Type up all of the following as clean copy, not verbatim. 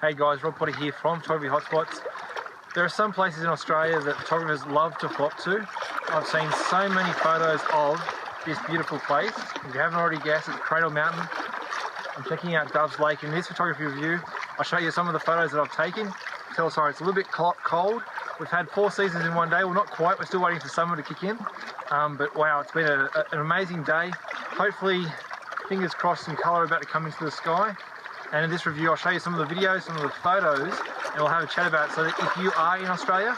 Hey guys, Rob Potter here from Photography Hotspots. There are some places in Australia that photographers love to flock to. I've seen so many photos of this beautiful place. If you haven't already guessed, it's Cradle Mountain. I'm checking out Doves Lake. In this photography review, I'll show you some of the photos that I've taken. Sorry, it's a little bit cold. We've had 4 seasons in one day. Well, not quite, we're still waiting for summer to kick in. But wow, it's been an amazing day. Hopefully, fingers crossed, some colour about to come into the sky. And in this review, I'll show you some of the videos, some of the photos, and we'll have a chat about it so that if you are in Australia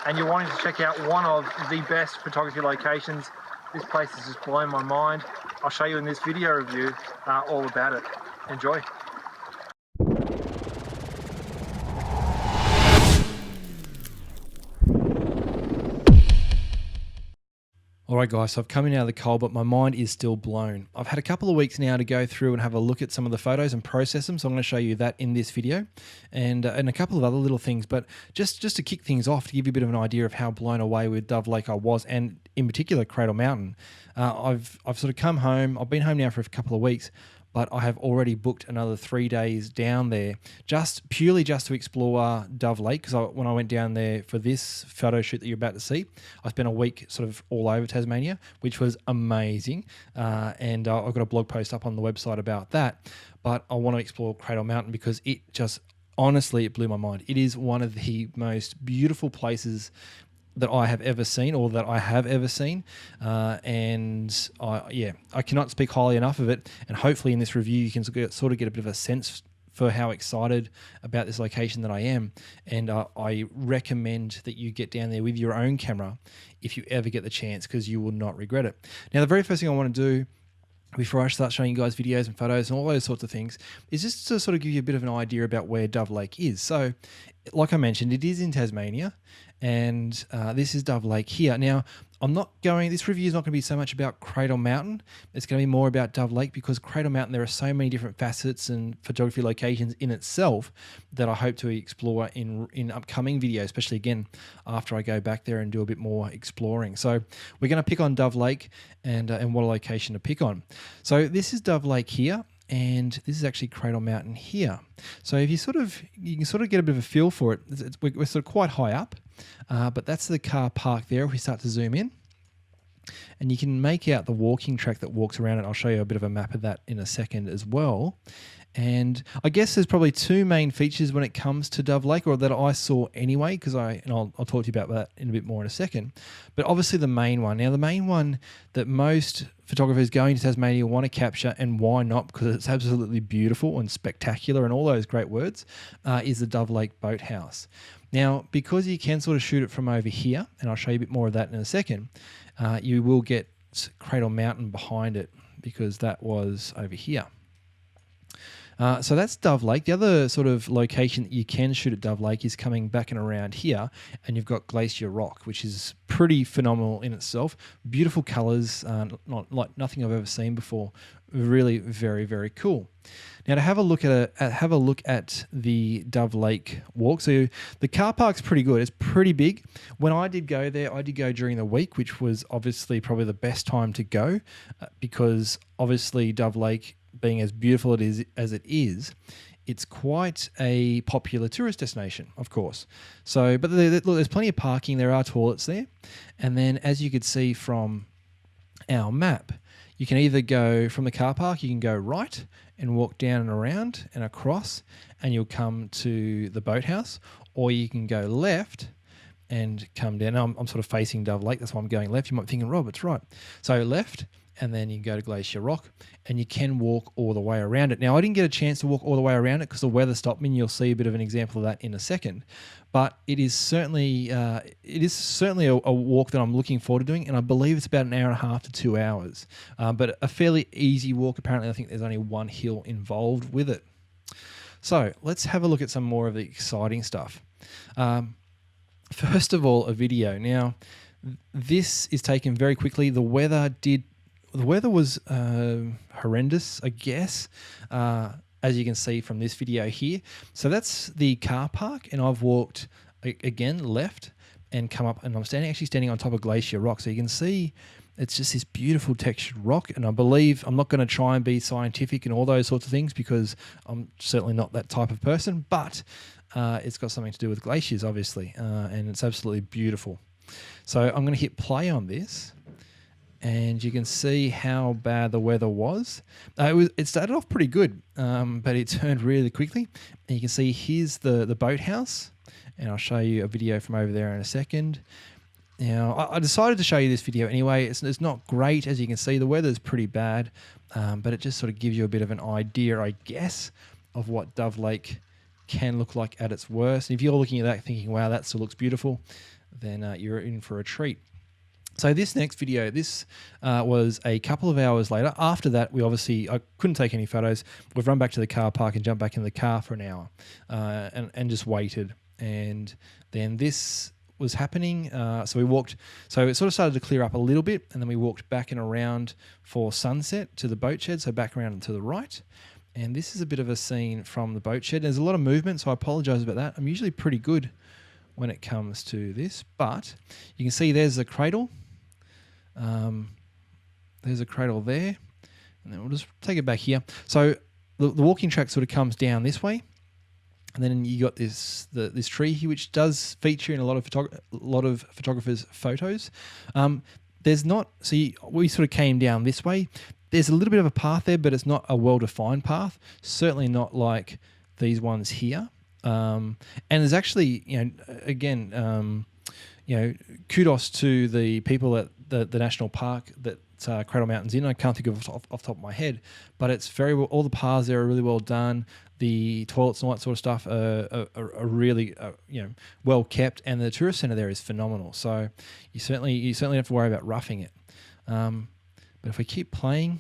and you're wanting to check out one of the best photography locations, this place has just blown my mind. I'll show you in this video review all about it. Enjoy. Alright guys, so I've come in out of the cold, but my mind is still blown. I've had a couple of weeks now to go through and have a look at some of the photos and process them, so I'm going to show you that in this video, and a couple of other little things, but just to kick things off, to give you a bit of an idea of how blown away with Dove Lake I was, and in particular Cradle Mountain. I've sort of come home, I've been home now for a couple of weeks, but I have already booked another 3 days down there, purely to explore Dove Lake, because when I went down there for this photo shoot that you're about to see, I spent a week sort of all over Tasmania, which was amazing, and I've got a blog post up on the website about that, but I want to explore Cradle Mountain because it just, honestly, it blew my mind. It is one of the most beautiful places that I have ever seen, or that I have ever seen, and I cannot speak highly enough of it, and hopefully in this review you can sort of get a bit of a sense for how excited about this location that I am, and I recommend that you get down there with your own camera if you ever get the chance, because you will not regret it. Now, the very first thing I want to do before I start showing you guys videos and photos and all those sorts of things is just to sort of give you a bit of an idea about where Dove Lake is. So, like I mentioned, it is in Tasmania, and this is Dove Lake here. Now, this review is not going to be so much about Cradle Mountain. It's going to be more about Dove Lake, because Cradle Mountain, there are so many different facets and photography locations in itself that I hope to explore in upcoming videos, especially again after I go back there and do a bit more exploring. So we're going to pick on Dove Lake and what a location to pick on. So this is Dove Lake here, and this is actually Cradle Mountain here. So if you can sort of get a bit of a feel for it. We're sort of quite high up, but that's the car park there. If we start to zoom in, and you can make out the walking track that walks around it. I'll show you a bit of a map of that in a second as well. And I guess there's probably 2 main features when it comes to Dove Lake, or that I saw anyway, because I'll talk to you about that in a bit more in a second. But obviously the main one. Now, the main one that most photographers going to Tasmania want to capture, and why not, because it's absolutely beautiful and spectacular and all those great words, is the Dove Lake Boathouse. Now, because you can sort of shoot it from over here, and I'll show you a bit more of that in a second, you will get Cradle Mountain behind it, because that was over here. So that's Dove Lake. The other sort of location that you can shoot at Dove Lake is coming back and around here, and you've got Glacier Rock, which is pretty phenomenal in itself. Beautiful colours, not like nothing I've ever seen before. Really, very, very cool. Now, to have a look at the Dove Lake walk. So the car park's pretty good. It's pretty big. When I did go there, I did go during the week, which was obviously probably the best time to go, because obviously Dove Lake, being as beautiful as it is, it's quite a popular tourist destination, of course. So, but there's plenty of parking. There are toilets there, and then as you could see from our map, you can either go from the car park, you can go right and walk down and around and across, and you'll come to the boathouse, or you can go left and come down. Now, I'm sort of facing Dove Lake, that's why I'm going left. You might be thinking, Rob, it's right. So left, and then you can go to Glacier Rock, and you can walk all the way around it. Now, I didn't get a chance to walk all the way around it because the weather stopped me, and you'll see a bit of an example of that in a second. But it is certainly a walk that I'm looking forward to doing, and I believe it's about 1.5 hours to 2 hours. But a fairly easy walk. Apparently, I think there's only 1 hill involved with it. So let's have a look at some more of the exciting stuff. First of all, a video. Now, this is taken very quickly. The weather was horrendous, I guess, as you can see from this video here. So that's the car park, and I've walked, again, left and come up, and I'm actually standing on top of Glacier Rock. So you can see It's just this beautiful textured rock, and I believe I'm not going to try and be scientific and all those sorts of things because I'm certainly not that type of person, but it's got something to do with glaciers, obviously, and it's absolutely beautiful. So I'm going to hit play on this, and you can see how bad the weather was. It started off pretty good, but it turned really quickly. And you can see here's the boathouse, and I'll show you a video from over there in a second. Now, I decided to show you this video anyway. It's not great, as you can see. The weather's pretty bad, but it just sort of gives you a bit of an idea, I guess, of what Dove Lake can look like at its worst. And if you're looking at that thinking, wow, that still looks beautiful, then you're in for a treat. So this next video, this was a couple of hours later. After that, I couldn't take any photos. We've run back to the car park and jumped back in the car for an hour and just waited. And then this was happening. So we walked, so it sort of started to clear up a little bit, and then we walked back and around for sunset to the boat shed, so back around and to the right. And this is a bit of a scene from the boat shed. There's a lot of movement, so I apologize about that. I'm usually pretty good when it comes to this, but you can see there's the cradle. There's a cradle there, and then we'll just take it back here. So the walking track sort of comes down this way. And then you got this tree here, which does feature in a lot of photographers' photos. We sort of came down this way. There's a little bit of a path there, but it's not a well-defined path. Certainly not like these ones here. And there's actually, kudos to the people at the national park that Cradle Mountain's in. I can't think of off the top of my head, but it's very well, all the paths there are really well done. The toilets and all that sort of stuff are really well kept, and the tourist centre there is phenomenal. So you certainly don't have to worry about roughing it. But if we keep playing,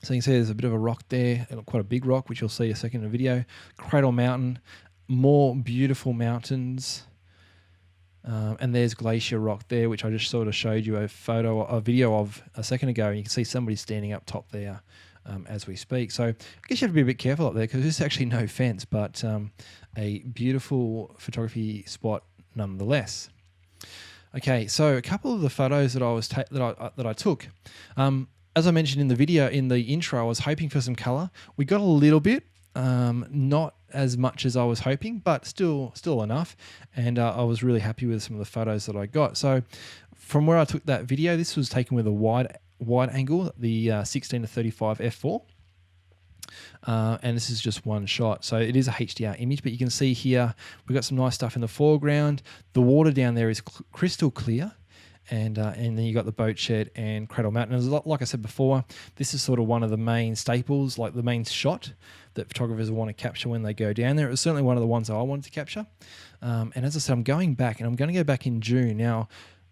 so you can see there's a bit of a rock there, quite a big rock, which you'll see a second in the video. Cradle Mountain, more beautiful mountains. And there's Glacier Rock there, which I just sort of showed you a video of a second ago, and you can see somebody standing up top there as we speak. So I guess you have to be a bit careful up there because there's actually no fence, but a beautiful photography spot nonetheless. Okay, so a couple of the photos that I took. As I mentioned in the video, in the intro, I was hoping for some color. We got a little bit. Not as much as I was hoping, but still enough, and I was really happy with some of the photos that I got. So from where I took that video, this was taken with a wide angle, the 16-35 f4, and this is just one shot, so it is a HDR image, but you can see here we've got some nice stuff in the foreground. The water down there is crystal clear. And then you got the boat shed and Cradle Mountain. And like I said before, this is sort of one of the main staples, like the main shot that photographers want to capture when they go down there. It was certainly one of the ones that I wanted to capture. And as I said, I'm going back, and I'm going to go back in June now,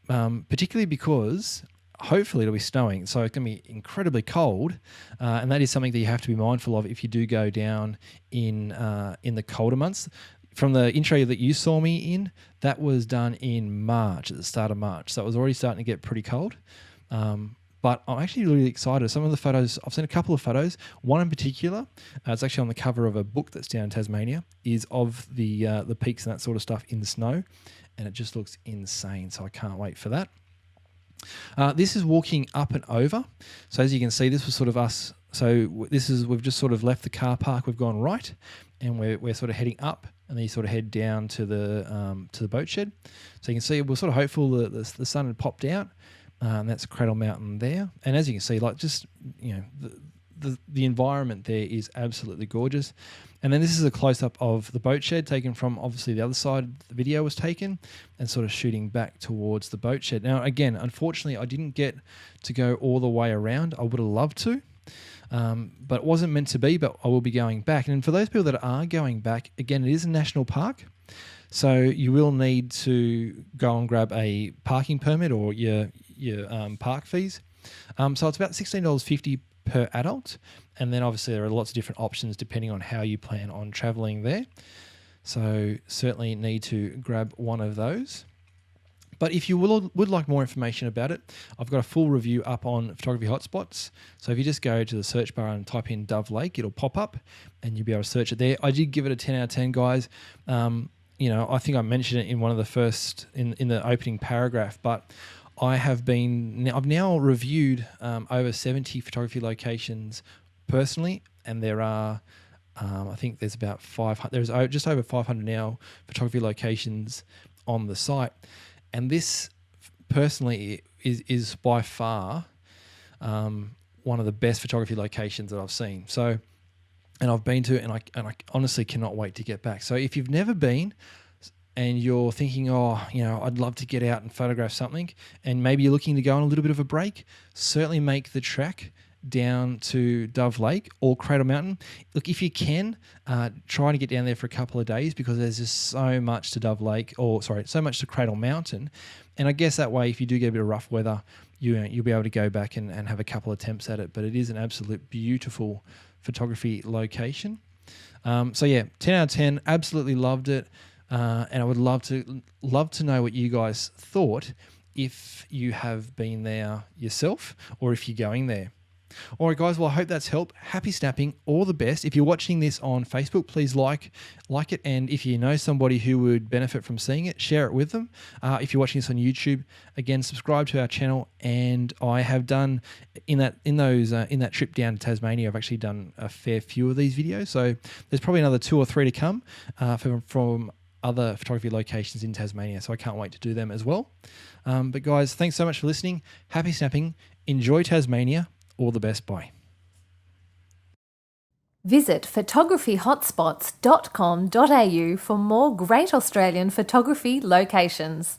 particularly because hopefully it'll be snowing. So it's going to be incredibly cold, and that is something that you have to be mindful of if you do go down in the colder months. From the intro that you saw me in, that was done in March, at the start of March. So it was already starting to get pretty cold. But I'm actually really excited. Some of the photos, I've seen a couple of photos. One in particular, it's actually on the cover of a book that's down in Tasmania, is of the peaks and that sort of stuff in the snow. And it just looks insane. So I can't wait for that. This is walking up and over. So as you can see, this was sort of us. So we've just sort of left the car park. We've gone right, and we're sort of heading up, and then you sort of head down to the boat shed. So you can see we're sort of hopeful that the sun had popped out, and that's Cradle Mountain there. And as you can see, like just the environment there is absolutely gorgeous. And then this is a close-up of the boat shed taken from obviously the other side the video was taken, and sort of shooting back towards the boat shed. Now again, unfortunately, I didn't get to go all the way around. I would have loved to. But it wasn't meant to be, but I will be going back. And for those people that are going back, again, it is a national park, so you will need to go and grab a parking permit or your park fees. So it's about $16.50 per adult, and then obviously there are lots of different options depending on how you plan on traveling there. So certainly need to grab one of those. But if you would like more information about it, I've got a full review up on Photography Hotspots. So if you just go to the search bar and type in Dove Lake, it'll pop up and you'll be able to search it there. I did give it a 10 out of 10, guys. I think I mentioned it in one of the first, in the opening paragraph, but I've now reviewed over 70 photography locations personally, and there are, I think there's about 500. There's just over 500 now photography locations on the site, and this personally is by far one of the best photography locations that I've seen. So, and I've been to, and I honestly cannot wait to get back. So if you've never been, and you're thinking, oh, I'd love to get out and photograph something, and maybe you're looking to go on a little bit of a break, certainly make the trek down to Dove Lake or Cradle Mountain. Look, if you can, try to get down there for a couple of days, because there's just so much to so much to Cradle Mountain. And I guess that way, if you do get a bit of rough weather, you'll be able to go back and have a couple of attempts at it. But it is an absolute beautiful photography location. So yeah, 10 out of 10, absolutely loved it. And I would love to know what you guys thought, if you have been there yourself or if you're going there. All right, guys. Well, I hope that's helped. Happy snapping. All the best. If you're watching this on Facebook, please like it. And if you know somebody who would benefit from seeing it, share it with them. If you're watching this on YouTube, again, subscribe to our channel. And I have done in that trip down to Tasmania, I've actually done a fair few of these videos. So there's probably another 2 or 3 to come from other photography locations in Tasmania. So I can't wait to do them as well. But guys, thanks so much for listening. Happy snapping. Enjoy Tasmania. All the best. Bye. Visit photographyhotspots.com.au for more great Australian photography locations.